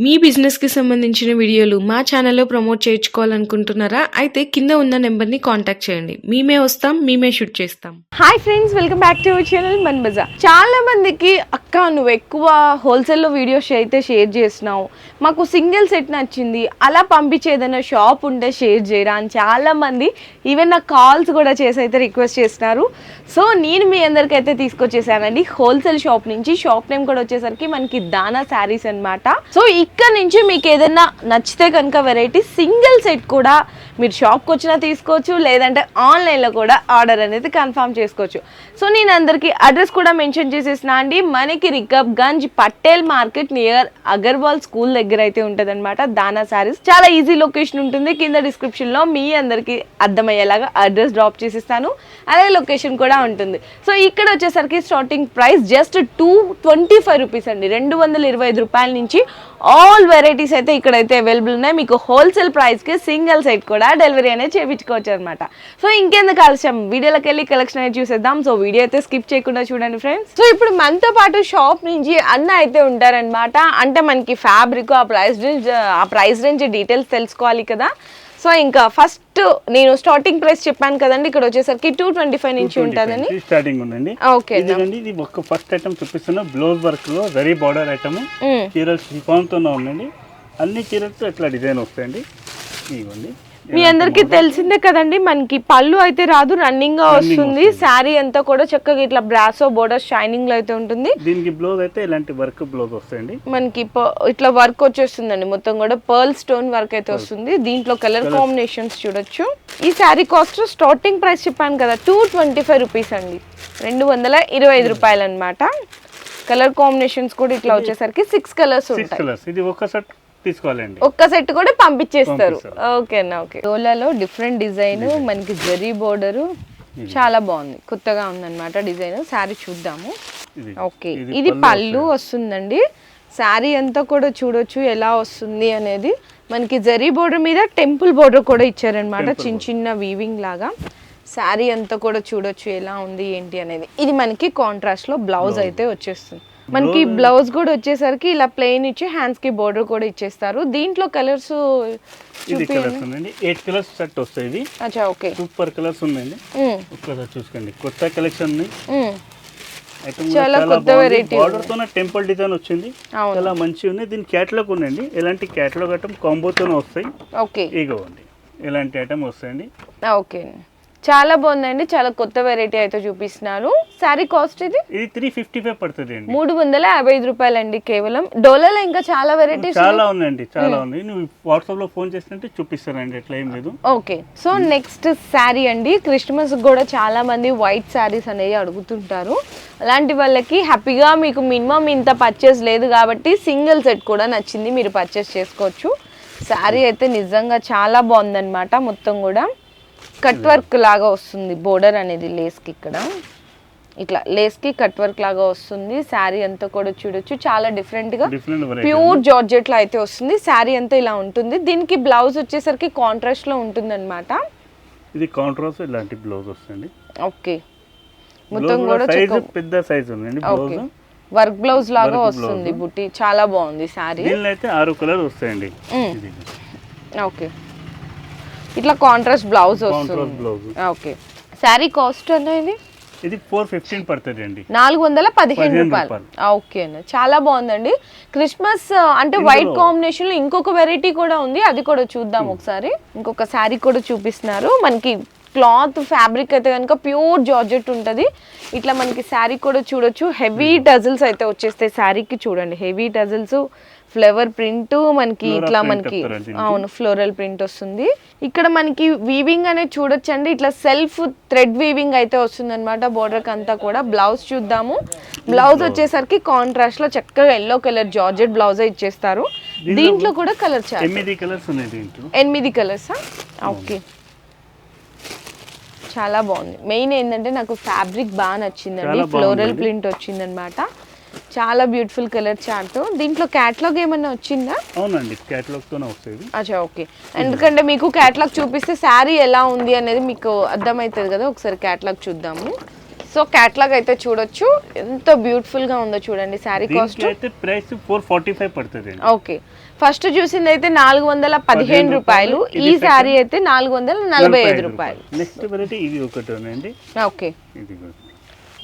మీ బిజినెస్‌కి సంబంధించిన వీడియోలు మా ఛానల్‌లో ప్రమోట్ చేయించుకోవాలనుకుంటున్నారా? అయితే కింద ఉన్న నెంబర్‌ని కాంటాక్ట్ చేయండి. మేమే వస్తాం, మేమే షూట్ చేస్తాం. Hi friends, welcome back to our channel మన బజార్. చాలా మందికి అక్క నువ్వు ఎక్కువ హోల్సేల్లో వీడియోస్ అయితే షేర్ చేస్తున్నావు, మాకు సింగిల్ సెట్ నచ్చింది, అలా పంపించే ఏదైనా షాప్ ఉంటే షేర్ చేయరా అని చాలా మంది ఈవెన్ నాకు కాల్స్ కూడా చేసి అయితే రిక్వెస్ట్ చేస్తున్నారు. సో నేను మీ అందరికైతే తీసుకొచ్చేసానండి హోల్సేల్ షాప్ నుంచి. షాప్ నేమ్ కూడా వచ్చేసరికి మనకి దానా శారీస్ అనమాట. సో ఇక్కడ నుంచి మీకు ఏదైనా నచ్చితే కనుక వెరైటీ సింగిల్ సెట్ కూడా మీరు షాప్కి వచ్చినా తీసుకోవచ్చు, లేదంటే ఆన్లైన్లో కూడా ఆర్డర్ అనేది కన్ఫర్మ్ చేసుకోవచ్చు. సో నేను అందరికీ అడ్రస్ కూడా మెన్షన్ చేసేసిన అండి. మనకి Rikabganj Patel market near Agarwal school దగ్గర అయితే ఉంటుంది అనమాట దానా శారీస్. చాలా ఈజీ లొకేషన్ ఉంటుంది. కింద డిస్క్రిప్షన్లో మీ అందరికీ అర్థమయ్యేలాగా అడ్రస్ డ్రాప్ చేసిస్తాను, అలాగే లొకేషన్ కూడా ఉంటుంది. సో ఇక్కడ వచ్చేసరికి స్టార్టింగ్ ప్రైస్ జస్ట్ 225 రూపీస్ అండి. 225 రూపాయల నుంచి ఆల్ వెరైటీస్ అయితే ఇక్కడైతే అవైలబుల్ ఉన్నాయి. మీకు హోల్సేల్ ప్రైస్కి సింగిల్ సెట్ కూడా డెలివరీ అనేది చేయించుకోవచ్చు అనమాట. సో ఇంకెందుకు ఆలస్యం, వీడియోలోకి వెళ్ళి కలెక్షన్ అయితే చూసేద్దాం. సో వీడియో అయితే స్కిప్ చేయకుండా చూడండి ఫ్రెండ్స్. సో ఇప్పుడు మనతో పాటు షాప్ నుంచి అన్న అయితే ఉంటారనమాట. అంటే మనకి ఫ్యాబ్రిక్ ఆ ప్రైస్ రేంజ్ డీటెయిల్స్ తెలుసుకోవాలి కదా. సో ఇంకా ఫస్ట్ నేను స్టార్టింగ్ ప్రైస్ చెప్పాను కదండి, ఇక్కడ వచ్చేసరికి 225 నుంచి ఉంటుందని స్టార్టింగ్ ఉందండి. ఓకే, ఇది ఒక ఫస్ట్ ఐటమ్ చూపిస్తున్నా, బ్లౌజ్ వర్క్ లో జరీ బార్డర్ ఐటమ్, చీరలు షిఫాన్ తో ఉందండి. అన్ని చీరలతో ఇట్లా డిజైన్ వస్తాయండి. ఇవ్వండి, మీ అందరికి తెలిసిందే కదండి, మనకి పళ్ళు అయితే రాదు, రన్నింగ్ గా వస్తుంది. శారీ అంతా కూడా చక్కగా ఇట్లా బ్రాసో బోర్డర్ షైనింగ్ లో అయితే ఉంటుంది. దీనికి బ్లౌజ్ అయితే ఇలాంటి వర్క్ బ్లౌజ్ వస్తాయండి. మనకి ఇట్లా వర్క్ వచ్చేస్తుందండి, మొత్తం కూడా పర్ల్ స్టోన్ వర్క్ అయితే వస్తుంది. దీంట్లో కలర్ కాంబినేషన్స్ చూడొచ్చు. ఈ శారీ కాస్ట్ స్టార్టింగ్ ప్రైస్ చెప్పాను కదా 225 రూపీస్ అండి, 225 రూపాయలు అనమాట. కలర్ కాంబినేషన్స్ కూడా ఇట్లా వచ్చేసరికి 6 కలర్స్ ఉంటాయి. ఇది ఒక సెట్ తీసుకోవాలండి, ఒక్క సెట్ కూడా పంపించేస్తారు. ఓకేనా, ఓకే. డోలాలో డిఫరెంట్ డిజైన్, మనకి జరీ బోర్డర్ చాలా బాగుంది, కొత్తగా ఉందన్నమాట డిజైన్. శారీ చూద్దాము. ఓకే, ఇది పళ్ళు వస్తుందండి. శారీ అంతా కూడా చూడొచ్చు ఎలా వస్తుంది అనేది. మనకి జరీ బోర్డర్ మీద టెంపుల్ బోర్డర్ కూడా ఇచ్చారనమాట, చిన్న చిన్న వీవింగ్ లాగా. శారీ అంతా కూడా చూడొచ్చు ఎలా ఉంది ఏంటి అనేది. ఇది మనకి కాంట్రాస్ట్ లో బ్లౌజ్ అయితే వచ్చేస్తుంది. మనకి బ్లౌజ్ కూడా వచ్చేసరికి ఇలా ప్లెయిన్ ఇచ్చి హ్యాండ్స్ కి బోర్డర్ కూడా ఇచ్చేస్తారు. దీంట్లో కలర్స్ ఇది కలర్స్ ఉందండి, 8 కలర్స్ సెట్ వస్తాయి. ఇది అచ్చా, ఓకే, సూపర్ కలర్స్ ఉన్నాయండి. ఒక్కసారి చూసుకోండి, కొత్త కలెక్షన్ చాలా కొత్త వెరైటీ. బార్డర్ తోనే టెంపుల్ డిజైన్ వచ్చింది, చాలా మంచిగా ఉంది. దీని క్యాటలాగ్ ఉందండి, ఎలాంటి క్యాటలాగ్ ఐటమ్ కాంబోతోనే వస్తాయి. ఓకే, ఇగోండి ఇలాంటి ఐటమ్ వస్తాయండి. ఓకే, చాలా బాగుందండి, చాలా కొత్త వెరైటీ అయితే చూపిస్తున్నారు. శారీ కాస్ట్ ఇది 355 పడుతుంది అండి, 355 రూపాయలు అండి కేవలం. డోలాలో ఇంకా చాలా వెరైటీస్ చాలా ఉన్నాయండి, చాలా ఉన్నాయి. నువ్వు వాట్సాప్ లో ఫోన్ చేస్తుంటే చూపిస్తానండి, ఎట్లా ఏం లేదు. ఓకే, సో నెక్స్ట్ శారీ అండి. క్రిస్మస్ కూడా చాలా మంది వైట్ శారీస్ అనేవి అడుగుతుంటారు. అలాంటి వాళ్ళకి హ్యాపీగా మీకు మినిమం ఇంత పర్చేస్ లేదు కాబట్టి సింగిల్ సెట్ కూడా నచ్చింది, మీరు పర్చేస్ చేసుకోవచ్చు. శారీ అయితే నిజంగా చాలా బాగుందన్నమాట. మొత్తం కూడా కట్ వర్క్ లాగా వస్తుంది బోర్డర్ అనేది, లేస్కి ఇక్కడ ఇట్లా లేస్కి కట్ వర్క్ లాగా వస్తుంది. శారీ అంతా కూడా చూడొచ్చు, చాలా డిఫరెంట్ గా ప్యూర్ జార్జెట్ లో అయితే వస్తుంది. శారీ అంతా ఇలా ఉంటుంది. దీనికి బ్లౌజ్ వచ్చేసరికి కాంట్రాస్ట్ లో ఉంటుంది అనమాట. ఇది కాంట్రాస్ట్ ఇలాంటి బ్లౌజ్ వస్తుంది. ఓకే, మొత్తం కూడా పెద్ద సైజ్ ఉందండి బ్లౌజ్, వర్క్ బ్లౌజ్ లాగా వస్తుంది బుట్టి. చాలా బాగుంది శారీ. దీనిలో అయితే 6 కలర్ వస్తాయండి. ఓకే, ఇట్లా కాంట్రాస్ట్ బ్లౌజ్ వస్తుంది. ఓకే, శారీ కాస్ట్ అనేది ఇది 415 పడుతుంది అండి, 415 రూపాయలు. ఓకే అండి, చాలా బాగుందండి. క్రిస్మస్ అంటే వైట్ కాంబినేషన్ లో ఇంకొక వెరైటీ కూడా ఉంది, అది కూడా చూద్దాం ఒకసారి. ఇంకొక శారీ కూడా చూపిస్తున్నారు. మనకి క్లాత్ ఫ్యాబ్రిక్ అయితే కనుక ప్యూర్ జార్జెట్ ఉంటుంది. ఇట్లా మనకి శారీ కూడా చూడొచ్చు, హెవీ టజిల్స్ అయితే వచ్చేస్తాయి శారీకి. చూడండి, హెవీ టజిల్స్, ఫ్లవర్ ప్రింట్, మనకి ఇట్లా మనకి అవును ఫ్లోరల్ ప్రింట్ వస్తుంది. ఇక్కడ మనకి వీవింగ్ అనేది చూడొచ్చు అండి, ఇట్లా సెల్ఫ్ థ్రెడ్ వీవింగ్ అయితే వస్తుంది అనమాట బోర్డర్ అంతా కూడా. బ్లౌజ్ చూద్దాము. బ్లౌజ్ వచ్చేసరికి కాంట్రాస్ట్ లో చక్కగా ఎల్లో కలర్ జార్జెట్ బ్లౌజ్ ఇచ్చేస్తారు. దీంట్లో కూడా కలర్ 8 కలర్స్ ఉన్నాయి దీంట్లో. 8 కలర్సా? ఓకే, చాలా బాగుంది. మెయిన్ ఏంటంటే నాకు ఫ్యాబ్రిక్ బాగా నచ్చిందండి, ఫ్లోరల్ ప్రింట్ వచ్చిందనమాట. చాలా బ్యూటిఫుల్ కలర్ చార్ట్. దీంట్లో క్యాటలాగ్ ఏమన్నా వచ్చిందా? అవునండి, క్యాటలాగ్ తోనే వస్తుంది. అచ్చా, ఓకే. ఎందుకంటే మీకు క్యాటలాగ్ చూపిస్తే శారీ ఎలా ఉంది అనేది మీకు అర్థమవుతుంది కదా. ఒకసారి క్యాటలాగ్ చూద్దాము. సో క్యాట్లాగ్ అయితే చూడొచ్చు, ఎంత బ్యూటిఫుల్ గా ఉందో చూడండి. శారీ కాస్ట్ అయితే ప్రైస్ 445 పడుతుంది అండి. ఓకే, ఫస్ట్ చూసింది అయితే 415 రూపాయలు, ఈ శారీ అయితే 445 రూపాయలు. నెక్స్ట్ వెరైటీ ఇది ఒకటి ఉందండి. ఓకే, ఇది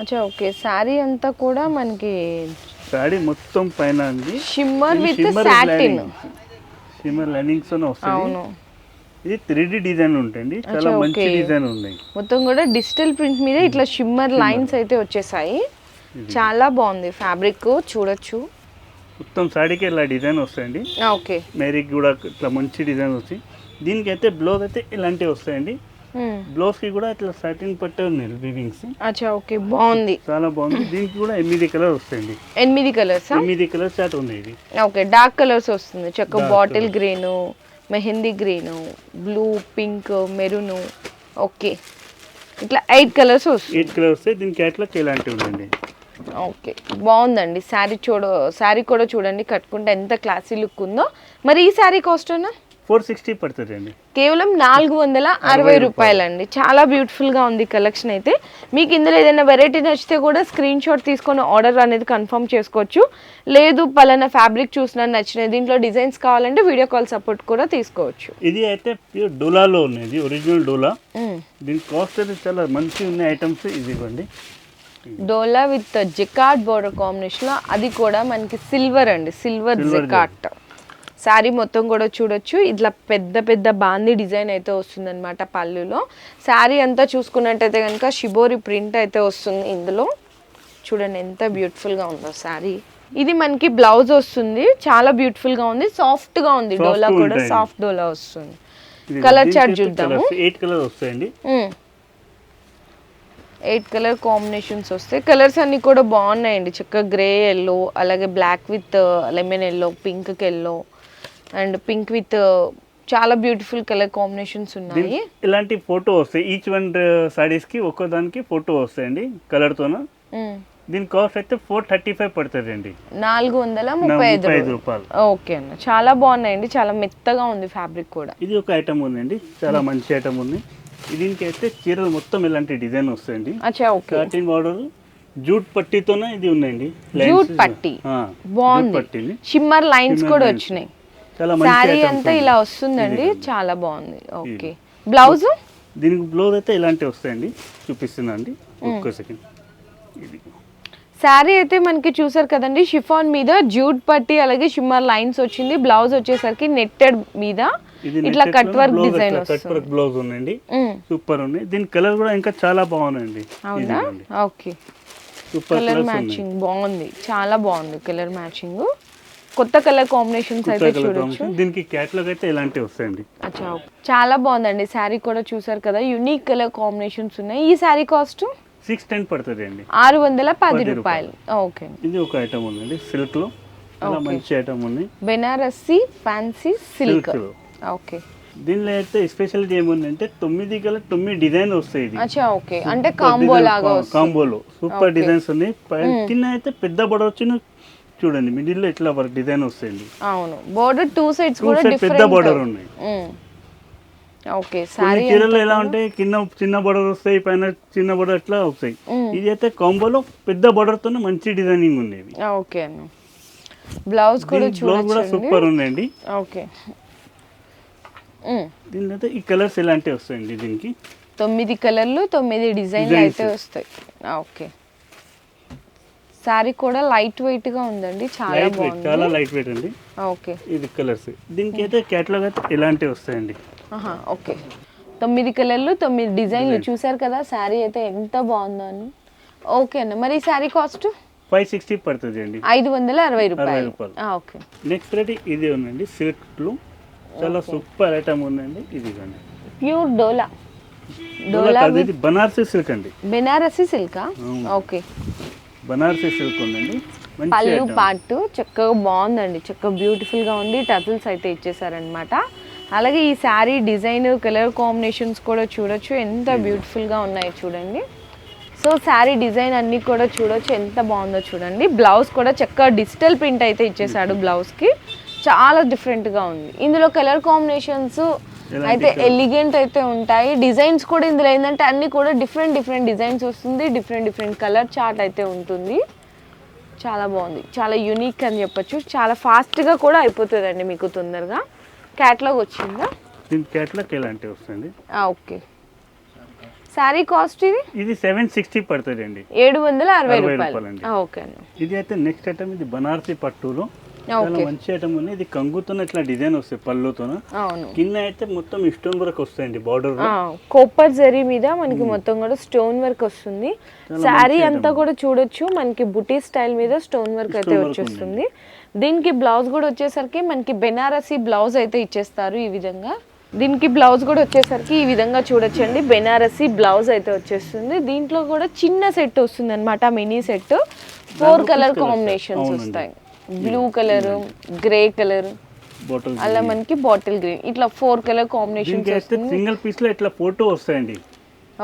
అచ్చా ఓకే. శారీ అంతా కూడా మనకి శారీ మొత్తం పైన అండి shimmer with satin, shimmer linings వస్తుంది. అవును, ఇది 3D డిజైన్ ఉంటుంది, చాలా మంచి డిజైన్ ఉన్నాయి. మొత్తం కూడా డిజిటల్ ప్రింట్ మీద ఇట్లా షిమ్మర్ లైన్స్ అయితే వచ్చేసాయి. చాలా బాగుంది ఫ్యాబ్రిక్ చూడొచ్చు. మొత్తం సాడీకి ఇలా డిజైన్ వస్తాయండి. ఓకే, మేరీకి కూడా ఇట్లా మంచి డిజైన్ వస్తాయి. దీనికి అయితే బ్లౌజ్ అయితే ఇలాంటివి వస్తాయండి. బ్లౌజ్ కి కూడా ఇట్లా సాటిన్ పట్టే ఉన్నాయి వీవింగ్స్. అచ్చా ఓకే, బాగుంది, చాలా బాగుంది. దీనికి కూడా 8 కలర్ వస్తాయండి. 8 కలర్స్, 8 కలర్ చాట్ ఉంది ఇది. ఓకే, డార్క్ కలర్స్ వస్తుంది, చక్క bottle green, mehndi green, blue, pink, maroon. Okay, ఇట్లా 8 కలర్స్ వస్తుంది. 8 కలర్స్ వస్తాయి. దీని క్యాట్లాగ్ ఇలాంటివి ఉందండి. ఓకే, బాగుందండి. శారీ కూడా చూడండి, కట్టుకుంటే ఎంత క్లాసీ లుక్ ఉందో. మరి ఈ శారీ కాస్ట్ అన్నా 460 పడుతుంది అండి. కేవలం 460 రూపాయలండి. చాలా బ్యూటిఫుల్ గా ఉంది కలెక్షన్ అయితే. మీకు ఇందులో ఏదైనా వెరైటీ నచ్చితే కూడా స్క్రీన్ షాట్ తీసుకొని ఆర్డర్ అనేది కన్ఫర్మ్ చేసుకోవచ్చు. లేదు పలానా ఫ్యాబ్రిక్ చూసినా నచ్చిన దీంట్లో డిజైన్స్ కావాలంటే వీడియో కాల్ సపోర్ట్ కూడా తీసుకోవచ్చు. ఇది అయితే ప్యూర్ డోలాలో ఉన్నది, ఒరిజినల్ డోలా. దీని కాస్ట్ అయితే చాలా మంచి ఉన్నాయి ఐటమ్స్. ఇది ఇవ్వండి, డోలా విత్ జికార్డ్ బోర్డర్ కాంబినేషన్ లో, అది కూడా మనకి సిల్వర్ అండి, సిల్వర్ జికార్డ్. శారీ మొత్తం కూడా చూడొచ్చు, ఇట్లా పెద్ద పెద్ద బాందీ డిజైన్ అయితే వస్తుందన్నమాట పళ్ళులో. శారీ అంతా చూసుకున్నట్టయితే కనుక షిబోరి ప్రింట్ అయితే వస్తుంది ఇందులో. చూడండి ఎంత బ్యూటిఫుల్గా ఉందో శారీ. ఇది మనకి బ్లౌజ్ వస్తుంది, చాలా బ్యూటిఫుల్గా ఉంది, సాఫ్ట్గా ఉంది. డోలా కూడా సాఫ్ట్ డోలా వస్తుంది. కలర్ చార్ట్ చూద్దాము. 8 కలర్ వస్తాయండి. 8 కలర్ కాంబినేషన్స్ వస్తాయి. కలర్స్ అన్ని కూడా బాగున్నాయండి, చక్కగా గ్రే ఎల్లో, అలాగే black with lemon yellow, pink yellow and pink with చాలా బ్యూటిఫుల్ కలర్ కాంబినేషన్స్ ఉన్నాయి. ఇలాంటి ఫోటో వస్తాయి. ఈచ్ వన్ సారీస్ కి ఒక్కోదానికి ఫోటో వస్తాయండి కలర్ తోన. దీని కాస్ట్ అయితే 435 పడుతుంది అండి. 435 రూపాయలు. ఓకే అన్న, చాలా బాగున్నాయండి, చాలా మెత్తగా ఉంది ఫ్యాబ్రిక్ కూడా. ఇది ఒక ఐటమ్ ఉందండి, చాలా మంచి ఐటమ్ ఉంది. దీనికి అయితే చీరలు మొత్తం ఇలాంటి డిజైన్ వస్తాయండి. సాటిన్ బార్డర్ జూట్ పట్టీతోనే ఇది ఉందండి. జూట్ పట్టీ బాగుంది, షిమ్మర్ లైన్స్ కూడా వచ్చినాయి. శారీ అంతా ఇలా వస్తుందండి, చాలా బాగుంది. ఓకే, బ్లౌజ్ దీనికి బ్లౌజ్ అయితే ఇలాంటివి వస్తాయండి, చూపిస్తున్నా అండి ఒక్క సెకండ్. ఇది శారీ అయితే మనకి చూసారు కదండి, షిఫాన్ మీద జూట్ పట్టి అలాగే షిమ్మర్ లైన్స్ వచ్చింది. బ్లౌజ్ వచ్చేసరికి నెట్టెడ్ మీద ఇట్లా కట్ వర్క్ డిజైన్ వస్తుంది. కట్ వర్క్ బ్లౌజ్ ఉందండి, సూపర్ ఉంది. దీని కలర్ కూడా ఇంకా చాలా బాగుందండి. అవునా, ఓకే, కలర్ మ్యాచింగ్ బాగుంది, చాలా బాగుంది కలర్ మ్యాచింగ్. కొత్త కలర్ కాంబినేషన్స్ అయితే చూడొచ్చు. దీనికి క్యాటలాగ్ అయితే ఇలాంటివి వస్తాయండి. అచ్చా, చాలా బాగుందండి. శారీ కూడా చూసారు కదా, యూనిక్ కలర్ కాంబినేషన్స్ ఉన్నాయి. ఈ శారీ కాస్ట్ 610 పడుతుంది అండి. 610 రూపాయలు. ఓకే, ఇది ఒక ఐటమ్ ఉందండి సిల్క్ లో, చాలా మంచి ఐటమ్ ఉంది. Banarasi fancy silk. ఓకే, దీనిలో అయితే స్పెషాలిటీ ఏముందంటే 9 డిజైన్ వస్తాయి. అచ్చా ఓకే, అంటే కాంబో లాగా వస్తుంది. కాంబోలో సూపర్ డిజైన్స్ ఉన్నాయి. కింద అయితే పెద్ద బోర్డర్ వచ్చి చూడండి, మిడిల్ లో ఇట్లా వర్క్ డిజైన్ వస్తాయండి. అవును, బోర్డర్ 2 సైడ్స్ కూడా పెద్ద బోర్డర్ ఉన్నాయి. ఓకే, సారీ చీరలు ఎలా ఉంటాయి, కింద చిన్న బోర్డర్ వస్తాయి, పైన చిన్న బోర్డర్ అట్లా వస్తాయి. ఇది అయితే కాంబోలో పెద్ద బోర్డర్ తో మంచి డిజైనింగ్ ఉంది. ఓకే అన్న, బ్లౌజ్ కూడా చూడొచ్చు, సూపర్ ఉందండి. ఓకే, దీనిలో అయితే ఈ కలర్స్ ఇలాంటివి వస్తాయండి. దీనికి 9 కలర్లు 9 డిజైన్లు అయితే వస్తాయి. ఓకే, సారీ కూడా లైట్ వెయిట్ గా ఉందండి, చాలా బాగుంది, చాలా లైట్ వెయిట్ అండి. ఓకే, ఇది కలర్స్. దీనికి అయితే కేటలాగ్ అయితే ఇలాంటివి వస్తాయండి. ఓకే, 9 కలర్లు 9 డిజైన్లు చూసారు కదా. సారీ అయితే ఎంత బాగుందో అని. ఓకే అన్న, మరి ఈ సారీ కాస్ట్ 560 పడుతుంది అండి. 560 రూపాయలు. ఓకే, నెక్స్ట్ రేట్ ఇది ఉందండి, సిల్క్ లో చాలా సూపర్ ఐటమ్ ఉందండి. ఇది ప్యూర్ డోలా. ఇది బనారసి సిల్క్ అండి. బెనారసి సిల్కా? ఓకే, బనారసి సిల్క్ ఉందండి. పళ్ళు పాటు చక్కగా బాగుందండి, చక్కగా బ్యూటిఫుల్ గా ఉంది. టజిల్స్ అయితే ఇచ్చేసారనమాట. అలాగే ఈ శారీ డిజైన్ కలర్ కాంబినేషన్స్ కూడా చూడొచ్చు, ఎంత బ్యూటిఫుల్ గా ఉన్నాయి చూడండి. సో శారీ డిజైన్ అన్ని కూడా చూడొచ్చు, ఎంత బాగుందో చూడండి. బ్లౌజ్ కూడా చక్కగా డిజిటల్ ప్రింట్ అయితే ఇచ్చేసాడు బ్లౌజ్ కి, చాలా డిఫరెంట్ గా ఉంది. ఇందులో కలర్ కాంబినేషన్స్ అయితే ఎలిగెంట్ అయితే ఉంటాయి. డిజైన్స్ కూడా ఇందులో ఏంటంటే అన్ని కూడా డిఫరెంట్ డిజైన్స్ వస్తుంది, డిఫరెంట్ కలర్ చార్ట్ అయితే ఉంటుంది. చాలా బాగుంది, చాలా యూనిక్ అని చెప్పొచ్చు. చాలా ఫాస్ట్గా కూడా అయిపోతుందండి మీకు తొందరగా. క్యాట్లాగ్ వచ్చిందా? దీని క్యాట్లాగ్ ఇలాంటివి వస్తుంది. ఓకే. శారీ కాస్ట్ ఇది 760 పడుతుంది అండి, 760 రూపాయలు. అండి. ఓకే అండి. ఇది అయితే నెక్స్ట్ ఐటమ్, ఇది బనారసి పట్టులో చాలా మంచి ఐటమ్ ఉంది. ఇది కంగుతో ఇట్లా డిజైన్ వస్తాయి పళ్ళుతో. అవును, కింద అయితే మొత్తం స్టోన్ వర్క్ వస్తాయండి బార్డర్. కోపర్ జరీ మీద మనకి మొత్తం కూడా స్టోన్ వర్క్ వస్తుంది. శారీ అంతా కూడా చూడొచ్చు మనకి బుటీ స్టైల్ మీద స్టోన్ వర్క్ అయితే వచ్చేస్తుంది. దీనికి బ్లౌజ్ కూడా వచ్చేసరికి మనకి బెనారసి బ్లౌజ్ అయితే ఇచ్చేస్తారు ఈ విధంగా. దీనికి బ్లౌజ్ కూడా వచ్చేసరికి ఈ విధంగా చూడొచ్చండి, బెనారసి బ్లౌజ్ అయితే వచ్చేస్తుంది. దీంట్లో కూడా చిన్న సెట్ వస్తుంది అనమాట, మినీ సెట్. 4 కలర్ కాంబినేషన్స్ వస్తాయి, బ్లూ కలర్, గ్రే కలర్, అలా మనకి బాటిల్ గ్రీన్, ఇట్లా 4 కలర్ కాంబినేషన్స్ వస్తుంది. సింగిల్ పీస్ లో ఇట్లా ఫోటో వస్తాయండి.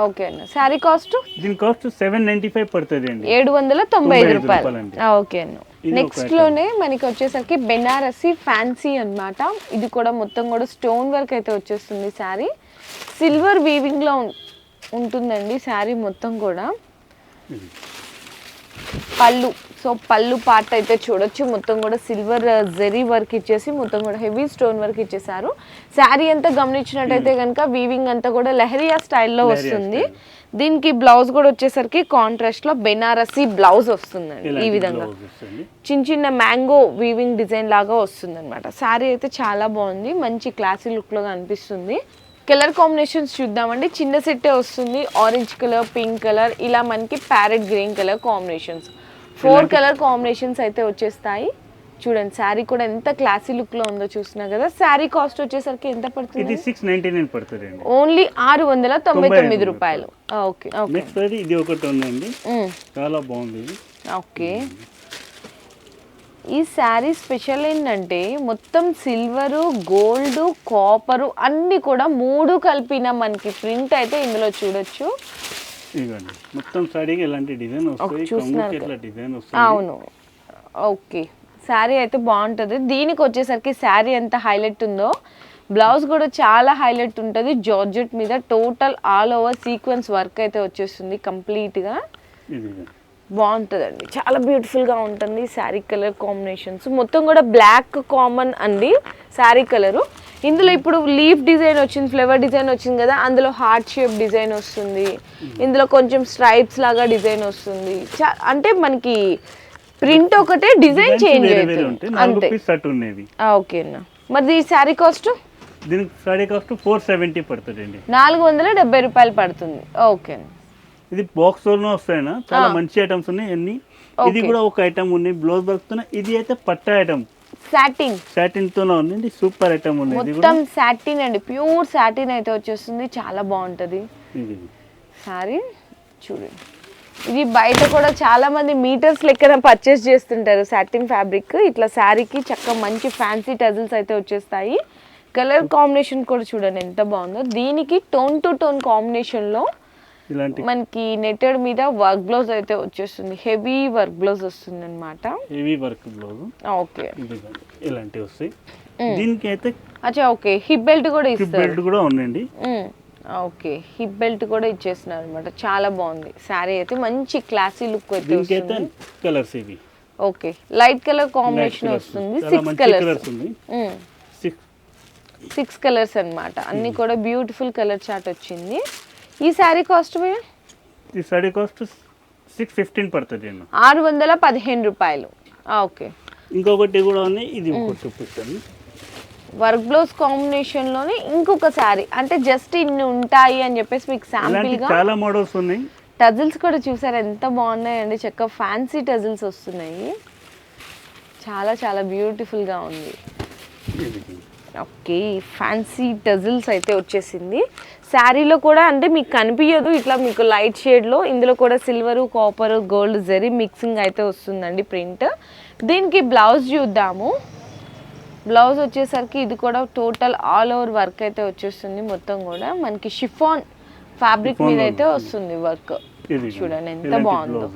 ఓకే అన్న. శారీ కాస్ట్? దీని కాస్ట్ 795 పడుతుంది అండి, 795 రూపాయలు. ఓకే అన్న. నెక్స్ట్ లోనే మనకి వచ్చేసరికి బెనారసి ఫ్యాన్సీ అన్నమాట. ఇది కూడా మొత్తం కూడా స్టోన్ వర్క్ అయితే వచ్చేస్తుంది. శారీ సిల్వర్ వీవింగ్ లో ఉంటుందండి శారీ మొత్తం కూడా. పళ్ళు, సో పళ్ళు పార్ట్ అయితే చూడొచ్చు, మొత్తం కూడా సిల్వర్ జెరీ వర్క్ ఇచ్చేసి మొత్తం కూడా హెవీ స్టోన్ వర్క్ ఇచ్చేసారు. శారీ అంతా గమనించినట్టయితే కనుక వీవింగ్ అంతా కూడా లెహరియా స్టైల్లో వస్తుంది. దీనికి బ్లౌజ్ కూడా వచ్చేసరికి కాంట్రాస్ట్ లో బెనారసి బ్లౌజ్ వస్తుందండి. ఈ విధంగా చిన్న మ్యాంగో వీవింగ్ డిజైన్ లాగా వస్తుంది అనమాట. శారీ అయితే చాలా బాగుంది, మంచి క్లాసీ లుక్ లో కనిపిస్తుంది. కలర్ కాంబినేషన్స్ చూద్దామండి. చిన్న సెట్టే వస్తుంది, ఆరెంజ్ కలర్, పింక్ కలర్, ఇలా మనకి parrot green colour combinations. 4 colour combinations అయితే వచ్చేస్తాయి. చూడండి శారీ కూడా ఎంత క్లాసీ లుక్ లో ఉందో చూస్తున్నా కదా. శారీ కాస్ట్ వచ్చేసరికి ఎంత పడుతుంది? ఇది 699 పడుతుంది అండి, ఓన్లీ 699 రూపాయలు. Okay okay. నెక్స్ట్ ఇది ఒకటి ఉందండి, చాలా బాగుంది ఇది. ఓకే. ఈ శారీ స్పెషల్ ఏంటంటే మొత్తం సిల్వరు, గోల్డ్, కాపరు అన్ని కూడా 3 కలిపిన మనకి ప్రింట్ అయితే ఇందులో చూడొచ్చు. ఇదిగోండి మొత్తం శారీకి ఎలాంటి డిజైన్ వస్తాయి, కంగుకి ఎట్లా డిజైన్ వస్తుంది. అవును, ఓకే. శారీ అయితే బాగుంటుంది. దీనికి వచ్చేసరికి శారీ ఎంత హైలైట్ ఉందో బ్లౌజ్ కూడా చాలా హైలైట్ ఉంటుంది. జార్జెట్ మీద total all over sequence work అయితే వచ్చేస్తుంది కంప్లీట్గా. బాగుంటుందండి, చాలా బ్యూటిఫుల్గా ఉంటుంది. శారీ కలర్ కాంబినేషన్స్ మొత్తం కూడా బ్లాక్ కామన్ అండి శారీ కలరు. ఇందులో ఇప్పుడు లీఫ్ డిజైన్ వచ్చింది, ఫ్లవర్ డిజైన్ వచ్చింది కదా, అందులో హార్ట్ షేప్ డిజైన్ వస్తుంది. ఇందులో కొంచెం స్ట్రైప్స్ లాగా డిజైన్ వస్తుంది. అంటే మనకి ప్రింట్ ఒకటే, డిజైన్ చేంజ్ అవుతుంది అంతే. ఓకే అన్న. మరి ఈ శారీ కాస్ట్? దీనికి శారీ కాస్ట్ 470 పడుతుంది అండి, 470 రూపాయలు పడుతుంది. ఓకే. ఇది బాక్స్ లో వస్తాయన, చాలా మంచి ఐటమ్స్ ఉన్నాయి అన్ని. ఇది కూడా ఒక ఐటమ్ ఉంది బ్లౌజ్ వర్క్ తో. ఇది అయితే పట్ట ఐటమ్, సాటిన్ తో ఉంది, సూపర్ ఐటమ్ ఉంది. మొత్తం సాటిన్ అండి, ప్యూర్ సాటిన్ అయితే వచ్చేస్తుంది, చాలా బాగుంటది సారీ. చూడండి, ఇది బయట కూడా చాలా మంది మీటర్స్ లెక్కన పర్చేస్ చేస్తుంటారు సాటిన్ ఫ్యాబ్రిక్. ఇట్లా శారీకి చక్కగా మంచి ఫ్యాన్సీ టజిల్స్ అయితే వచ్చేస్తాయి. కలర్ కాంబినేషన్ కూడా చూడండి ఎంత బాగుందో. దీనికి టోన్ టు టోన్ కాంబినేషన్ లో మనకి నెట్టెడ్ మీద వర్క్ బ్లౌజ్ అయితే వచ్చేస్తుంది, హెవీ వర్క్ బ్లౌజ్ వస్తుంది అనమాట. Heavy work blouse. ఓకే, ఇలాంటివి వస్తాయి. దీనికి అయితే అచ్చా ఓకే, హిప్ బెల్ట్ కూడా ఇస్తారు. హిప్ బెల్ట్ కూడా ఉండండి. ఓకే, హిప్ బెల్ట్ కూడా ఇచ్చేస్తున్నారు అనమాట. చాలా బాగుంది శారీ అయితే, మంచి క్లాసీ లుక్ అయితే వస్తుంది. కలర్స్ ఇవి ఓకే, లైట్ కలర్ కాంబినేషన్ వస్తుంది. 6 కలర్స్ ఉంది, 6 కలర్స్ అన్నమాట. అన్ని కూడా బ్యూటిఫుల్ కలర్ చార్ట్ వచ్చింది. ఈ శారీ కాస్ట్? ఈ శారీ కాస్ట్ 615 పడుతుంది, 615 రూపాయలు. ఓకే. ఇంకొకటి కూడా ఉంది, ఇది ఒకటి చూపిస్తాను. వర్క్ బ్లౌజ్ కాంబినేషన్ లోనే ఇంకొక శారీ, అంటే జస్ట్ ఇన్ని ఉంటాయి అని చెప్పేసి మీకు శాంపిల్ గా చాలా మోడల్స్ ఉన్నాయి. టజిల్స్ కూడా చూసారు ఎంత బాగున్నాయండి, చక్కగా ఫ్యాన్సీ టజిల్స్ వస్తున్నాయి. చాలా చాలా బ్యూటిఫుల్ గా ఉంది. ఓకే, ఫ్యాన్సీ టజిల్స్ అయితే వచ్చేసింది శారీలో కూడా. అంటే మీకు కనిపించదు ఇట్లా, మీకు లైట్ షేడ్లో. ఇందులో కూడా సిల్వరు, కాపరు, గోల్డ్ జరీ మిక్సింగ్ అయితే వస్తుందండి ప్రింట్. దీనికి బ్లౌజ్ చూద్దాము. బ్లౌజ్ వచ్చేసరికి ఇది కూడా టోటల్ ఆల్ ఓవర్ వర్క్ అయితే వచ్చేస్తుంది. మొత్తం కూడా మనకి షిఫాన్ ఫ్యాబ్రిక్ మీద అయితే వస్తుంది వర్క్. చూడండి ఎంత బాగుందో.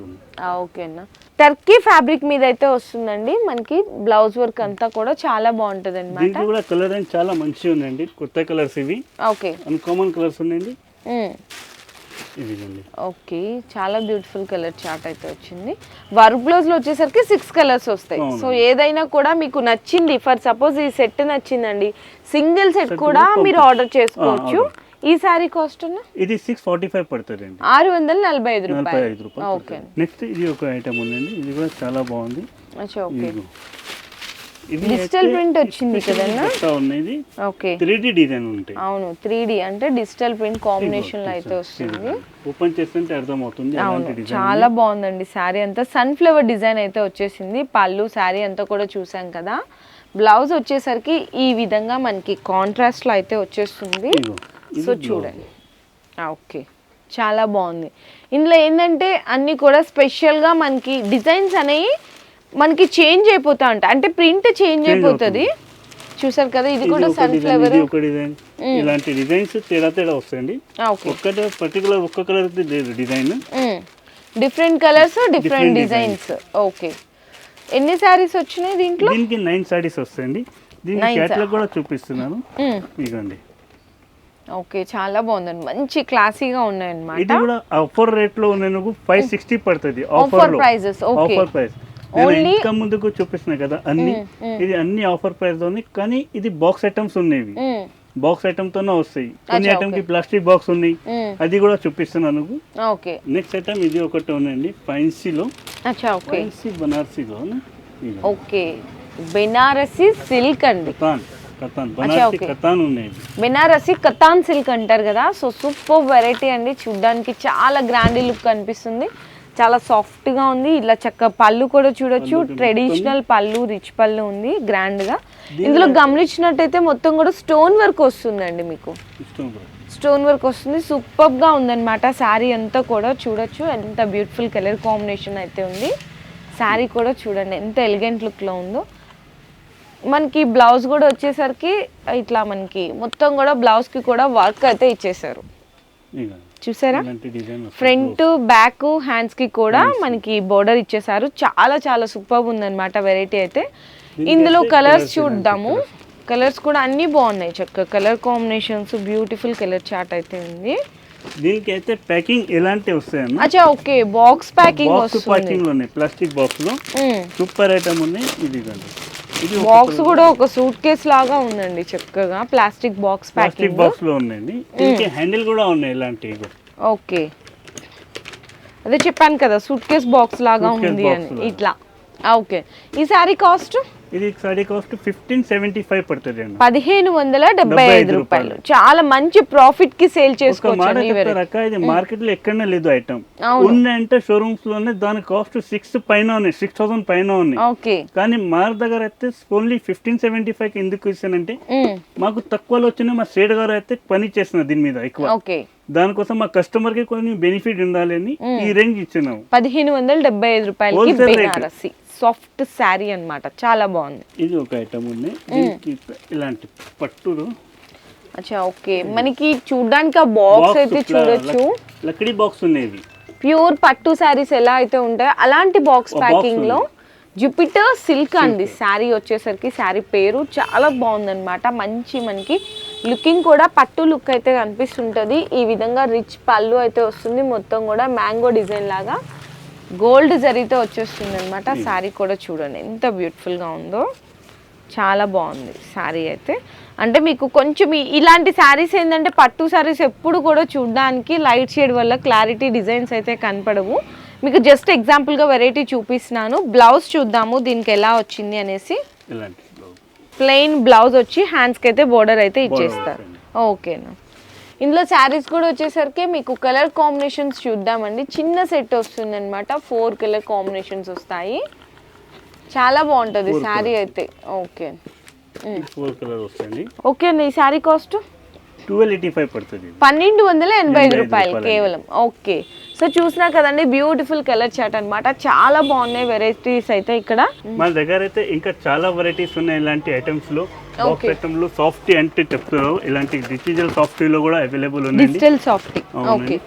ఓకేనా. టర్కీ ఫ్యాబ్రిక్ మీద అయితే వస్తుందండి మనకి బ్లౌజ్ వర్క్ అంతా కూడా చాలా బాగుంటది అనమాట. దీనికి కూడా కలర్ అని చాలా మంచిగా ఉందండి, కొత్త కలర్స్ ఇవి, ఓకే అన్కామన్ కలర్స్ ఉన్నాయండి. ఇదిగోండి. ఓకే, చాలా బ్యూటిఫుల్ కలర్ చార్ట్ అయితే వచ్చింది. వర్క్ బ్లౌజ్ లో వచ్చేసరికి 6 కలర్స్ వస్తాయి. సో ఏదైనా కూడా మీకు నచ్చింది, ఫర్ సపోజ్ ఈ సెట్ నచ్చిందండి, సింగిల్ సెట్ కూడా మీరు ఆర్డర్ చేసుకోవచ్చు. ఈ సారీ కాస్ట్ ఇది 645 పడుతుంది అండి, 645 రూపాయలు. ఓకే, నెక్స్ట్ ఇది ఒక ఐటమ్ ఉందండి, ఇది కూడా చాలా బాగుంది. ఓకే, డిజిటల్ ప్రింట్ వచ్చింది కదన్నా. ఇది ఓకే, 3D డిజైన్ ఉంటాయి. అవును, 3D అంటే డిజిటల్ ప్రింట్ కాంబినేషన్ లో అయితే వస్తుంది. ఓపెన్ చేస్తుంటే అర్థం అవుతుంది. అవును, చాలా బాగుందండి. శారీ అంతా సన్ఫ్లవర్ డిజైన్ అయితే వచ్చేసింది. పళ్ళు శారీ అంతా కూడా చూసాం కదా. బ్లౌజ్ వచ్చేసరికి ఈ విధంగా మనకి కాంట్రాస్ట్ లో అయితే వచ్చేస్తుంది. సో చూడండి, ఓకే, చాలా బాగుంది. ఇందులో ఏంటంటే అన్ని కూడా స్పెషల్గా మనకి డిజైన్స్ అనేవి మనకి చేంజ్ అయిపోతా ఉంటాయి, అంటే ప్రింట్ చేంజ్ అయిపోతుంది. చూసారు కదా, ఇది కూడా సన్ఫ్లవర్. ఇలాంటి డిజైన్స్ తేడా వస్తాయండి. ఒక్కటే పర్టికులర్ ఒక్క కలర్ లేదు design, different colours different designs. Okay, ఎన్ని సారీస్ వచ్చినాయి దీంట్లో? దీనికి 9 సారీస్ వస్తాయండి. దీని క్యాటలాగ్ కూడా చూపిస్తున్నాను, ఇదిగోండి. ఓకే, చాలా బాగుందండి, మంచి క్లాసీగా ఉన్నాయి అన్నమాట. ఇది కూడా ఆఫర్ రేట్ లో ఉన్నాయి, 560 పడుతుంది offer prizes. Okay, offer price నేను ఇంకా ముందుకు చూపిస్తున్నా కదా అన్ని, ఇది అన్ని ఆఫర్ ప్రైస్ ఉంది. కానీ ఇది బాక్స్ ఐటమ్స్ ఉన్నాయి, బాక్స్ ఐటమ్ తోనే వస్తాయి. కొన్ని ఐటమ్ కి ప్లాస్టిక్ బాక్స్ ఉన్నాయి, అది కూడా చూపిస్తున్నాను. ఓకే, నెక్స్ట్ ఐటమ్ ఇది ఒకటి ఉందండి, ఫైన్సీలో, ఫైన్సీ బనారసీలో. ఓకే, బెనారసీ సిల్క్ అండి, బెనారసి కతాన్ సిల్క్ అంటారు కదా. సో సూపర్ వెరైటీ అండి, చూడ్డానికి చాలా గ్రాండ్ లుక్ కనిపిస్తుంది, చాలా సాఫ్ట్ గా ఉంది. ఇలా చక్క పళ్ళు కూడా చూడొచ్చు, ట్రెడిషనల్ పళ్ళు, రిచ్ పళ్ళు ఉంది గ్రాండ్ గా. ఇందులో గమనించినట్టయితే మొత్తం కూడా స్టోన్ వర్క్ వస్తుందండి, మీకు స్టోన్ వర్క్ వస్తుంది. సూపర్ గా ఉందన్నమాట. శారీ అంతా కూడా చూడొచ్చు, ఎంత బ్యూటిఫుల్ కలర్ కాంబినేషన్ అయితే ఉంది. శారీ కూడా చూడండి ఎంత ఎలిగెంట్ లుక్ లో ఉందో. మనకి బ్లౌజ్ కూడా వచ్చేసరికి ఇట్లా మనకి మొత్తం కూడా బ్లౌజ్ కి కూడా వర్క్ అయితే ఇచ్చేసారు, చూసారా. ఫ్రంట్ బ్యాక్ హ్యాండ్స్ కి కూడా మనకి బోర్డర్ ఇచ్చేసారు. చాలా చాలా సూపర్ ఉందన్నమాట వెరైటీ అయితే. ఇందులో కలర్స్ చూద్దాము. కలర్స్ కూడా అన్ని బాగున్నాయి, చక్కగా colour combinations, beautiful colour chart అయితే ఉంది. దీనికి అయితే ప్యాకింగ్ ఎలాంటి వస్తాయన్న? అచ్చా, ఓకే, బాక్స్ ప్యాకింగ్ వస్తుంది. ప్యాకింగ్ లో ఉన్నాయి, ప్లాస్టిక్ బాక్స్ లో సూపర్ ఐటమ్ ఉన్నాయి. ఇది బాక్స్ కూడా ఒక సూట్ కేస్ లాగా ఉందండి, చక్కగా ప్లాస్టిక్ బాక్స్ ప్యాకింగ్ బాక్స్ లో ఉందండి. దీనికి హ్యాండిల్ కూడా ఉన్నాయి ఇలాంటివి. ఓకే, అదే చెప్పాను కదా సూట్ కేస్ బాక్స్ లాగా ఉంది అని, ఇట్లా. ఓకే, ఈ సారీ కాస్ట్? ఇది సారీ కాస్ట్ 1575 పడుతుంది అండి, 1575 రూపాయలు. చాలా మంచి ప్రాఫిట్ కి సేల్ చేసుకోవచ్చు. ఇది మార్కెట్ లో ఎక్కడనే లేదు ఐటమ్, ఉన్నాయంటే షోరూమ్స్ లోనే దాని కాస్ట్ 6 పైన ఉన్నాయి, 6000 పైన ఉన్నాయి. ఓకే, కానీ మా దగ్గర అయితే ఓన్లీ 1575 కి ఎందుకు ఇస్తానంటే మాకు తక్కువలో వచ్చిన మా సేడ్ గారు అయితే పని చేస్తున్నారు దీని మీద ఎక్కువ. ఓకే, దానికోసం మా కస్టమర్ కి కొన్ని బెనిఫిట్ ఉండాలని ఈ రేంజ్ ఇచ్చినాము. 1575 రూపాయలకి బెనారసి సాఫ్ట్ శారీ అన్నమాట, చాలా బాగుంది. ఇది ఒక ఐటమ్ ఉంది, ఇలాంటి పట్టులు. అచ్చా, ఓకే, మనకి చూడడానికి ఆ బాక్స్ అయితే చూడొచ్చు, లక్కడి బాక్స్ ఉన్నాయి. ప్యూర్ పట్టు శారీస్ ఎలా అయితే ఉంటాయో అలాంటి బాక్స్ ప్యాకింగ్ లో జూపిటర్ సిల్క్ అండి శారీ వచ్చేసరికి. శారీ పేరు చాలా బాగుందన్నమాట, మంచి మనకి లుకింగ్ కూడా పట్టు లుక్ అయితే కనిపిస్తుంటది. ఈ విధంగా రిచ్ పళ్ళు అయితే వస్తుంది, మొత్తం కూడా మ్యాంగో డిజైన్ లాగా గోల్డ్ జరీతో వచ్చేస్తుంది అనమాట. శారీ కూడా చూడండి ఎంత బ్యూటిఫుల్ గా ఉందో, చాలా బాగుంది శారీ అయితే. అంటే మీకు కొంచెం ఇలాంటి శారీస్ ఏంటంటే పట్టు శారీస్ ఎప్పుడు కూడా చూడడానికి లైట్ షేడ్ వల్ల క్లారిటీ డిజైన్స్ అయితే కనపడవు. మీకు జస్ట్ ఎగ్జాంపుల్గా వెరైటీ చూపిస్తున్నాను. బ్లౌజ్ చూద్దాము దీనికి ఎలా వచ్చింది అనేసి. ప్లెయిన్ బ్లౌజ్ వచ్చి హ్యాండ్స్కి అయితే బోర్డర్ అయితే ఇచ్చేస్తారు. ఓకేనా, ఇందులో శారీస్ కూడా వచ్చేసరికి మీకు కలర్ కాంబినేషన్స్ చూద్దామండి. చిన్న సెట్ వస్తుంది అనమాట, 4 కలర్ కాంబినేషన్స్ వస్తాయి. చాలా బాగుంటుంది శారీ అయితే. ఓకే, 4 కలర్ వస్తాయండి. ఓకే అండి, ఈ శారీ కాస్ట్ 1285 పడుతుంది, 1285 రూపాయలు కేవలం. ఓకే, సో చూసినా కదండి బ్యూటిఫుల్ కలర్ చార్ట్ అన్నమాట, చాలా బాగున్నాయి వెరైటీస్ అయితే ఇక్కడ. మన దగ్గర అయితే ఇంకా చాలా వెరైటీస్ ఉన్నాయి ఇలాంటి ఐటమ్స్ లో. బాక్స్ ఐటమ్ లో సాఫ్ట్ అంటే చెప్తారు, ఇలాంటి డిజిటల్ సాఫ్ట్ లో కూడా అవైలబుల్ ఉన్నాయి. డిజిటల్ సాఫ్ట్, ఓకే,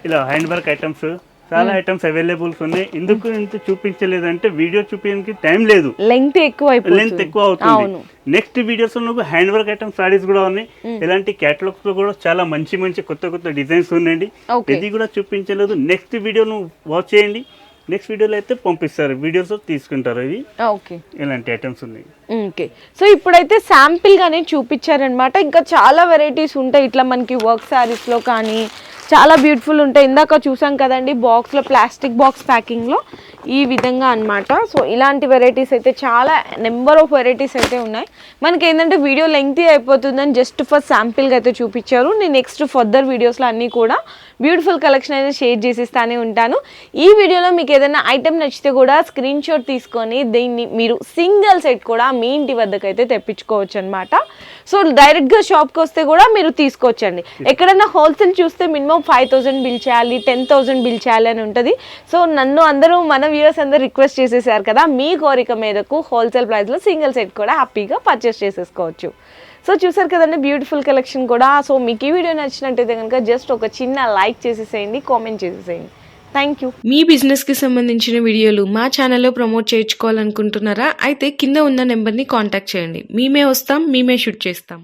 ఇలా హ్యాండ్ వర్క్ ఐటమ్స్, చాలా ఐటమ్స్ అవైలబుల్స్ ఉన్నాయి. ఎందుకు ఇంత చూపించలేదంటే వీడియో చూపించడానికి టైం లేదు, లెంగ్త్ ఎక్కువ లెంత్ ఎక్కువ అవుతుంది. నెక్స్ట్ వీడియోస్ లో హ్యాండ్ వర్క్ ఐటమ్ సారీస్ కూడా ఉన్నాయి. ఇలాంటి క్యాటలాగ్స్ లో కూడా చాలా మంచి మంచి కొత్త కొత్త డిజైన్స్ ఉన్నాయండి. ఇది కూడా చూపించలేదు. నెక్స్ట్ వీడియోను వాచ్ చేయండి. నెక్స్ట్ వీడియోలో అయితే పంపిస్తారు, వీడియోస్ తీసుకుంటారు. ఇవి ఓకే, ఇలాంటి ఐటమ్స్ ఉన్నాయి. ఓకే, సో ఇప్పుడైతే శాంపిల్ గానే చూపించారనమాట. ఇంకా చాలా వెరైటీస్ ఉంటాయి ఇట్లా మనకి వర్క్ సారీస్ లో కానీ చాలా బ్యూటిఫుల్ ఉంటాయి. ఇందాక చూసాం కదండి బాక్స్ లో, ప్లాస్టిక్ బాక్స్ ప్యాకింగ్ లో ఈ విధంగా అన్నమాట. సో ఇలాంటి వెరైటీస్ అయితే చాలా నెంబర్ ఆఫ్ వెరైటీస్ అయితే ఉన్నాయి. మనకి ఏంటంటే వీడియో లెంగ్తీ అయిపోతుందని జస్ట్ ఫర్ శాంపిల్గా అయితే చూపించారు. నేను నెక్స్ట్ ఫర్దర్ వీడియోస్లో అన్నీ కూడా బ్యూటిఫుల్ కలెక్షన్ అయితే షేర్ చేసిస్తానే ఉంటాను. ఈ వీడియోలో మీకు ఏదైనా ఐటెం నచ్చితే కూడా స్క్రీన్ షాట్ తీసుకొని దీన్ని మీరు సింగిల్ సెట్ కూడా మీ ఇంటి వద్దకు అయితే తెప్పించుకోవచ్చు అనమాట. సో డైరెక్ట్గా షాప్కి వస్తే కూడా మీరు తీసుకోవచ్చండి. ఎక్కడైనా హోల్సేల్ చూస్తే మినిమం 5,000 బిల్ చేయాలి, 10,000 బిల్ చేయాలి అని ఉంటుంది. సో నన్ను అందరూ మన వ్యూవర్స్ అందరూ రిక్వెస్ట్ చేసేసారు కదా, మీ కోరిక మేరకు హోల్సేల్ ప్రైస్లో సింగిల్ సెట్ కూడా హ్యాపీగా పర్చేస్ చేసేసుకోవచ్చు. సో చూసారు కదండి బ్యూటిఫుల్ కలెక్షన్ కూడా. సో మీకు ఈ వీడియో నచ్చినట్టయితే కనుక జస్ట్ ఒక చిన్న లైక్ చేసేసేయండి, కామెంట్ చేసేసేయండి. Thank you. మీ బిజినెస్కి సంబంధించిన వీడియోలు మా ఛానల్లో ప్రమోట్ చేయించుకోవాలనుకుంటున్నారా? అయితే కింద ఉన్న నెంబర్ని కాంటాక్ట్ చేయండి. మేమే వస్తాం, మేమే షూట్ చేస్తాం.